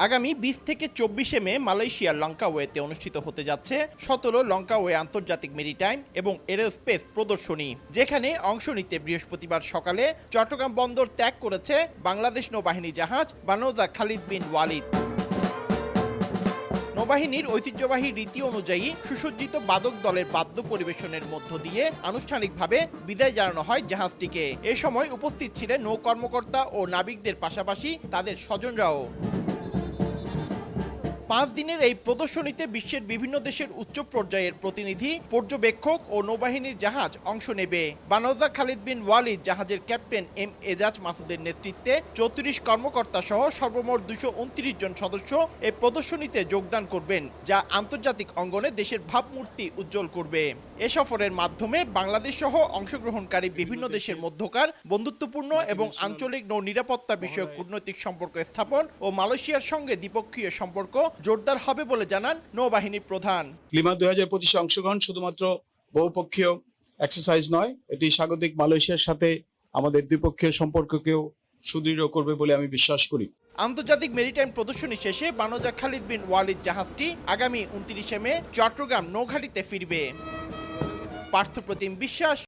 আগামী 20 থেকে 24 মে মালয়েশিয়ার লঙ্কাওয়েতে অনুষ্ঠিত হতে যাচ্ছে 17 লঙ্কাওয়ে আন্তর্জাতিক মেরিটাইম এবং এরোস্পেস প্রদর্শনী, যেখানে অংশ নিতে বৃহস্পতিবার সকালে চট্টগ্রাম বন্দর ত্যাগ করেছে বাংলাদেশ নৌবাহিনী জাহাজ বানৌজা খালিদ বিন ওয়ালিদ। নৌবাহিনীর ঐতিহ্যবাহী রীতি অনুযায়ী সুসজ্জিত বাদক দলের বাদ্য পরিবেশনের মধ্য দিয়ে আনুষ্ঠানিকভাবে বিদায় জানানো হয় জাহাজটিকে। এ সময় উপস্থিত ছিলেন নৌ কর্মকর্তা ও নাবিকদের পাশাপাশি তাদের স্বজনরাও। 5 দিনের এই প্রদর্শনীতে বিশ্বের বিভিন্ন দেশের উচ্চ পর্যায়ের প্রতিনিধি, পর্যবেক্ষক ও নৌবাহিনীর জাহাজ অংশ নেবে। বানৌজা খালিদ বিন ওয়ালিদ জাহাজের ক্যাপ্টেন এম এজাজ মাসুদের নেতৃত্বে 34 কর্মকর্তা সহ সর্বমোট 229 জন সদস্য এই প্রদর্শনীতে যোগদান করবেন, যা আন্তর্জাতিক অঙ্গনে দেশের ভাবমূর্তি উজ্জ্বল করবে। এ সফরের মাধ্যমে বাংলাদেশ সহ অংশগ্রহণকারী বিভিন্ন দেশের মধ্যকার বন্ধুত্বপূর্ণ এবং আঞ্চলিক নৌ নিরাপত্তা বিষয়ক কূটনৈতিক সম্পর্ক স্থাপন ও মালয়েশিয়ার সঙ্গে দ্বিপক্ষীয় সম্পর্ক জোরদার হবে বলে জানান নৌবাহিনী প্রধান। লিমা 2025 অংশগ্রহণ শুধুমাত্র বহুপক্ষীয় এক্সারসাইজ নয়, এটি স্বাগতিক মালয়েশিয়ার সাথে আমাদের দ্বিপক্ষীয় সম্পর্ককেও সুদৃঢ় করবে বলে আমি বিশ্বাস করি। আন্তর্জাতিক মেরিটাইম প্রদর্শনী শেষে বানৌজা খালিদ বিন ওয়ালিদ জাহাজটি আগামী 29 মে চট্টগ্রাম নৌঘাঁটিতে ফিরবে। পার্থপ্রতিম বিশ্বাস।